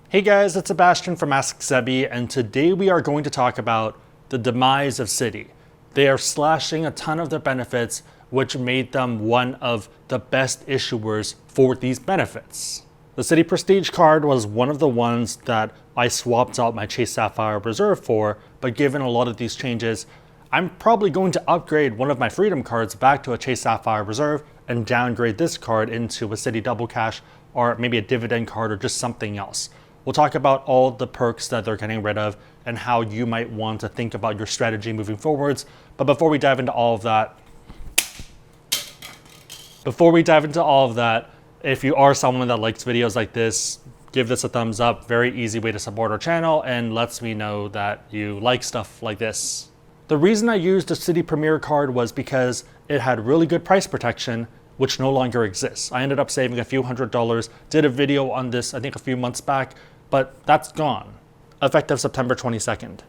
Hey guys, it's Sebastian from AskSebby, and today we are going to talk about the demise of Citi. They are slashing a ton of their benefits, which made them one of the best issuers for these benefits. The Citi Prestige card was one of the ones that I swapped out my Chase Sapphire Reserve for, but given a lot of these changes, I'm probably going to upgrade one of my Freedom cards back to a Chase Sapphire Reserve and downgrade this card into a Citi Double Cash or maybe a dividend card or just something else. We'll talk about all the perks that they're getting rid of and how you might want to think about your strategy moving forwards. But before we dive into all of that, if you are someone that likes videos like this, give this a thumbs up. Very easy way to support our channel and lets me know that you like stuff like this. The reason I used the Citi Premier card was because it had really good price protection, which no longer exists. I ended up saving a few $100s, did a video on this I think a few months back, but that's gone, effective September 22nd.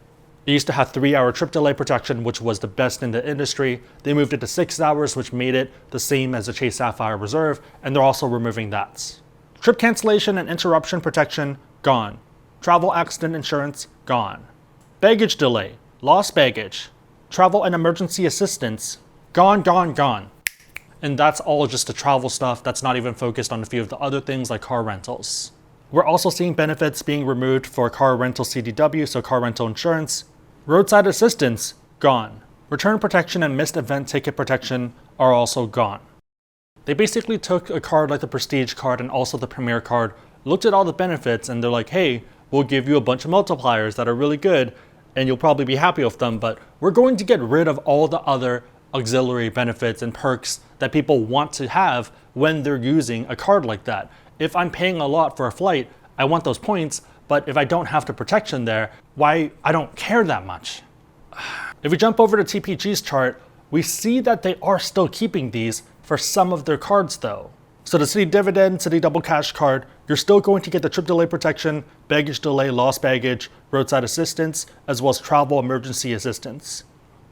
It used to have 3-hour trip delay protection, which was the best in the industry. They moved it to 6 hours, which made it the same as the Chase Sapphire Reserve, and they're also removing that. Trip cancellation and interruption protection, gone. Travel accident insurance, gone. Baggage delay, lost baggage, travel and emergency assistance, gone. And that's all just the travel stuff. That's not even focused on a few of the other things like car rentals. We're also seeing benefits being removed for car rental CDW, so car rental insurance. Roadside assistance, gone. Return protection and missed event ticket protection are also gone. They basically took a card like the Prestige card and also the Premier card, looked at all the benefits, and they're like, hey, we'll give you a bunch of multipliers that are really good, and you'll probably be happy with them, but we're going to get rid of all the other auxiliary benefits and perks that people want to have when they're using a card like that. If I'm paying a lot for a flight, I want those points, but if I don't have the protection there, why? I don't care that much. If we jump over to TPG's chart, we see that they are still keeping these for some of their cards though. So the Citi Dividend, Citi Double Cash card, you're still going to get the trip delay protection, baggage delay, lost baggage, roadside assistance, as well as travel emergency assistance.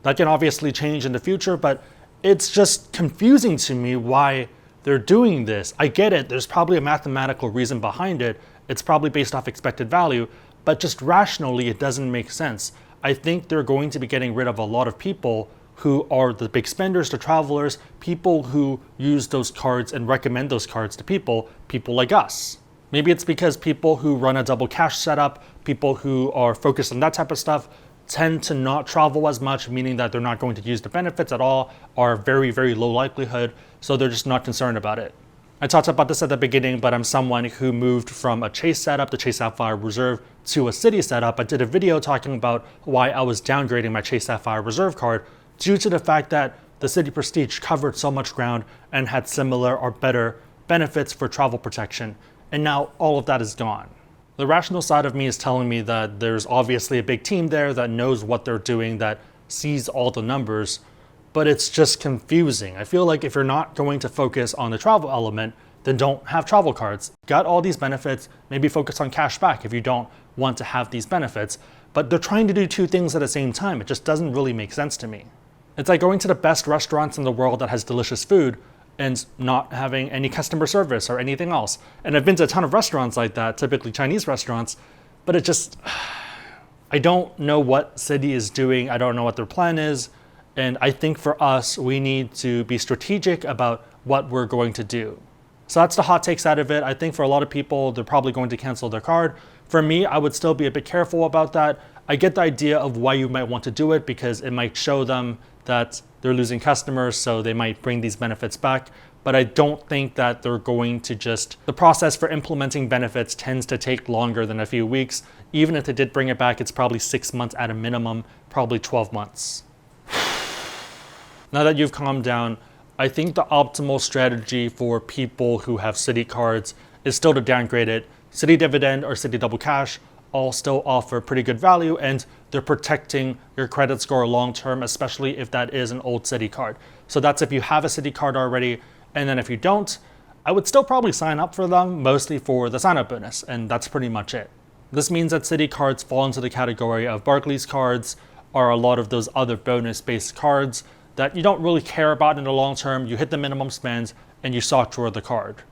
That can obviously change in the future, but it's just confusing to me why they're doing this. I get it, there's probably a mathematical reason behind it. It's probably based off expected value, but just rationally, it doesn't make sense. I think they're going to be getting rid of a lot of people who are the big spenders, the travelers, people who use those cards and recommend those cards to people like us. Maybe it's because people who run a double cash setup, people who are focused on that type of stuff, tend to not travel as much, meaning that they're not going to use the benefits at all, are very, very low likelihood, so they're just not concerned about it. I talked about this at the beginning, but I'm someone who moved from a Chase setup, the Chase Sapphire Reserve, to a Citi setup. I did a video talking about why I was downgrading my Chase Sapphire Reserve card due to the fact that the Citi Prestige covered so much ground and had similar or better benefits for travel protection, and now all of that is gone. The rational side of me is telling me that there's obviously a big team there that knows what they're doing, that sees all the numbers, but it's just confusing. I feel like if you're not going to focus on the travel element, then don't have travel cards. Got all these benefits, maybe focus on cash back if you don't want to have these benefits, but they're trying to do two things at the same time. It just doesn't really make sense to me. It's like going to the best restaurants in the world that has delicious food and not having any customer service or anything else. And I've been to a ton of restaurants like that, typically Chinese restaurants, but it just, I don't know what Citi is doing. I don't know what their plan is. And I think for us, we need to be strategic about what we're going to do. So that's the hot take side of it. I think for a lot of people, they're probably going to cancel their card. For me, I would still be a bit careful about that. I get the idea of why you might want to do it because it might show them that they're losing customers, so they might bring these benefits back. But I don't think that they're going to the process for implementing benefits tends to take longer than a few weeks. Even if they did bring it back, it's probably 6 months at a minimum, probably 12 months. Now that you've calmed down, I think the optimal strategy for people who have Citi cards is still to downgrade it. Citi Dividend or Citi Double Cash all still offer pretty good value, and they're protecting your credit score long term, especially if that is an old Citi card. So that's if you have a Citi card already, and then if you don't, I would still probably sign up for them, mostly for the sign-up bonus, and that's pretty much it. This means that Citi cards fall into the category of Barclays cards or a lot of those other bonus-based cards that you don't really care about in the long term. You hit the minimum spend and you soft drawer the card.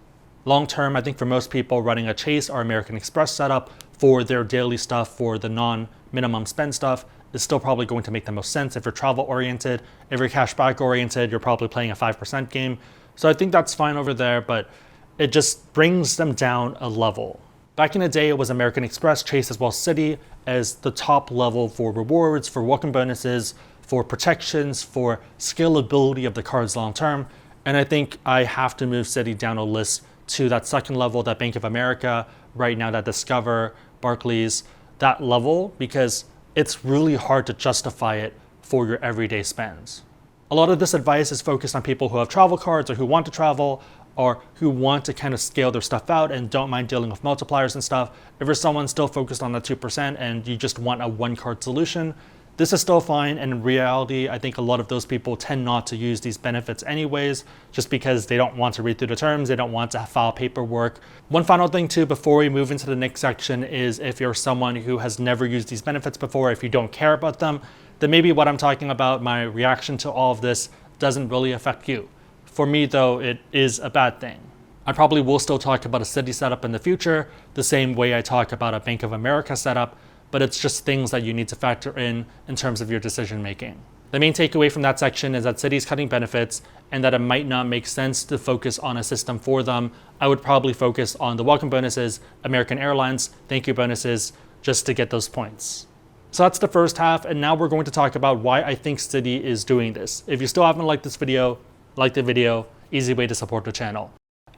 Long term, I think for most people running a Chase or American Express setup, for their daily stuff, for the non-minimum spend stuff, is still probably going to make the most sense. If you're travel oriented, if you're cashback oriented, you're probably playing a 5% game. So I think that's fine over there, but it just brings them down a level. Back in the day, it was American Express, Chase, as well as Citi as the top level for rewards, for welcome bonuses, for protections, for scalability of the cards long term. And I think I have to move Citi down a list to that second level, that Bank of America, right now that Discover, Barclays, that level, because it's really hard to justify it for your everyday spends. A lot of this advice is focused on people who have travel cards or who want to travel or who want to kind of scale their stuff out and don't mind dealing with multipliers and stuff. If you're someone still focused on the 2% and you just want a one card solution, this is still fine. And in reality, I think a lot of those people tend not to use these benefits anyways, just because they don't want to read through the terms, they don't want to file paperwork. One final thing too, before we move into the next section, is if you're someone who has never used these benefits before, if you don't care about them, then maybe what I'm talking about, my reaction to all of this, doesn't really affect you. For me though, it is a bad thing. I probably will still talk about a Citi setup in the future, the same way I talk about a Bank of America setup, but it's just things that you need to factor in terms of your decision making. The main takeaway from that section is that Citi's cutting benefits and that it might not make sense to focus on a system for them. I would probably focus on the welcome bonuses, American Airlines, thank you bonuses, just to get those points. So that's the first half, and now we're going to talk about why I think Citi is doing this. If you still haven't liked this video, like the video, easy way to support the channel.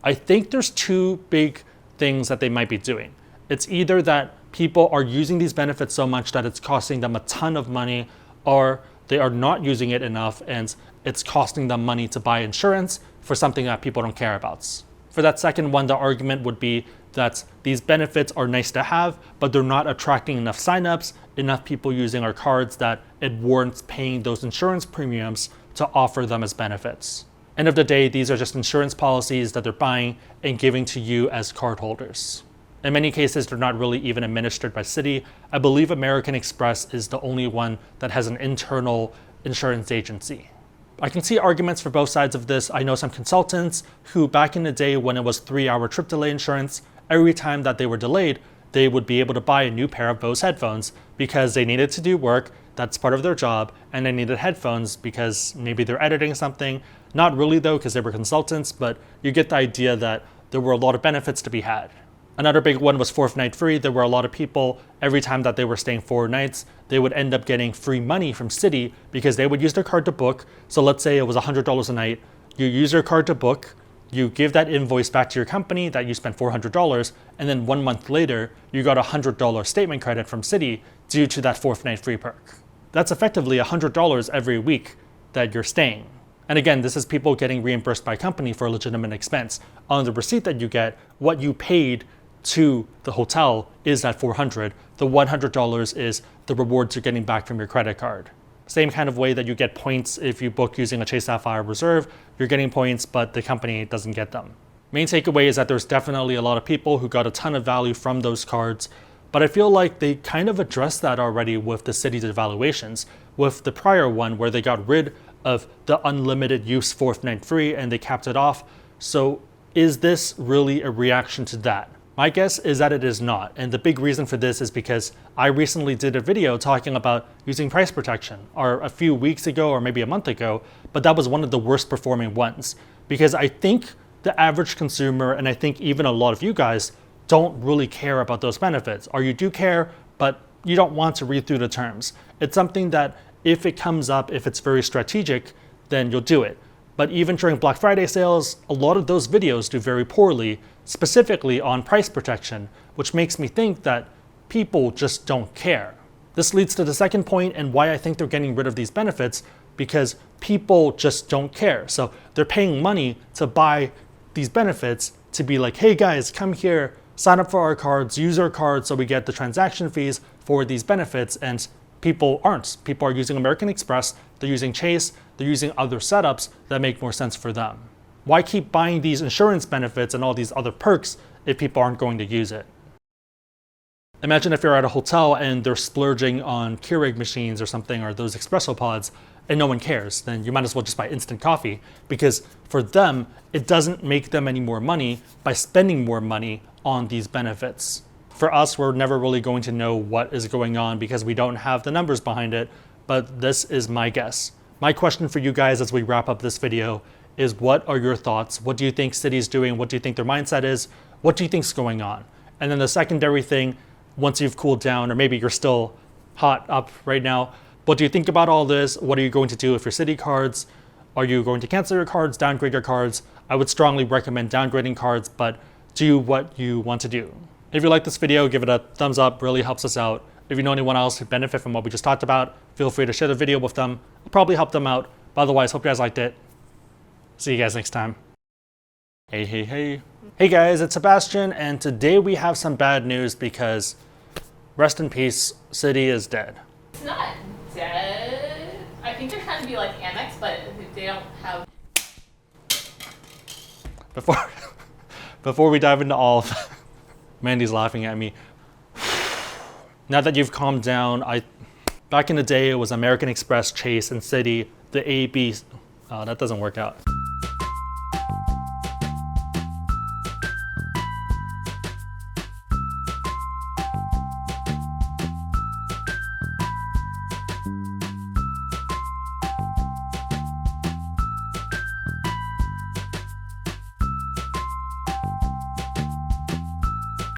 I think there's two big things that they might be doing. It's either that people are using these benefits so much that it's costing them a ton of money, or they are not using it enough and it's costing them money to buy insurance for something that people don't care about. For that second one, the argument would be that these benefits are nice to have, but they're not attracting enough signups, enough people using our cards that it warrants paying those insurance premiums to offer them as benefits. End of the day, these are just insurance policies that they're buying and giving to you as cardholders. In many cases, they're not really even administered by Citi. I believe American Express is the only one that has an internal insurance agency. I can see arguments for both sides of this. I know some consultants who back in the day when it was 3-hour trip delay insurance, every time that they were delayed, they would be able to buy a new pair of Bose headphones because they needed to do work, that's part of their job, and they needed headphones because maybe they're editing something. Not really though, because they were consultants, but you get the idea that there were a lot of benefits to be had. Another big one was 4th night free. There were a lot of people, every time that they were staying 4 nights, they would end up getting free money from Citi because they would use their card to book. So let's say it was $100 a night. You use your card to book, you give that invoice back to your company that you spent $400, and then 1 month later, you got a $100 statement credit from Citi due to that 4th night free perk. That's effectively $100 every week that you're staying. And again, this is people getting reimbursed by company for a legitimate expense. On the receipt that you get, what you paid to the hotel is that $400. The $100 is the rewards you're getting back from your credit card. Same kind of way that you get points if you book using a Chase Sapphire Reserve, you're getting points, but the company doesn't get them. Main takeaway is that there's definitely a lot of people who got a ton of value from those cards, but I feel like they kind of addressed that already with the Citi devaluations, with the prior one where they got rid of the unlimited use 4th night free and they capped it off. So is this really a reaction to that? My guess is that it is not, and the big reason for this is because I recently did a video talking about using price protection, or a few weeks ago or maybe a month ago, but that was one of the worst performing ones, because I think the average consumer, and I think even a lot of you guys, don't really care about those benefits, or you do care, but you don't want to read through the terms. It's something that if it comes up, if it's very strategic, then you'll do it. But even during Black Friday sales, a lot of those videos do very poorly, specifically on price protection, which makes me think that people just don't care. This leads to the second point and why I think they're getting rid of these benefits, because people just don't care. So they're paying money to buy these benefits to be like, hey guys, come here, sign up for our cards, use our cards so we get the transaction fees for these benefits, and people aren't. People are using American Express, they're using Chase, they're using other setups that make more sense for them. Why keep buying these insurance benefits and all these other perks if people aren't going to use it? Imagine if you're at a hotel and they're splurging on Keurig machines or something, or those espresso pods, and no one cares. Then you might as well just buy instant coffee, because for them, it doesn't make them any more money by spending more money on these benefits. For us, we're never really going to know what is going on because we don't have the numbers behind it, but this is my guess. My question for you guys as we wrap up this video is, what are your thoughts? What do you think Citi's doing? What do you think their mindset is? What do you think's going on? And then the secondary thing, once you've cooled down, or maybe you're still hot up right now, what do you think about all this? What are you going to do with your Citi cards? Are you going to cancel your cards, downgrade your cards? I would strongly recommend downgrading cards, but do what you want to do. If you like this video, give it a thumbs up, really helps us out. If you know anyone else who benefit from what we just talked about, feel free to share the video with them. It'll probably help them out. But otherwise, hope you guys liked it. See you guys next time. Hey, hey, hey. Hey guys, it's Sebastian, and today we have some bad news because, rest in peace, Citi is dead. It's not dead. I think they're trying to be like Amex, but they don't have... Before we dive into all of Mandy's laughing at me. Now that you've calmed down, back in the day it was American Express, Chase, and Citi. The A, B, oh, that doesn't work out.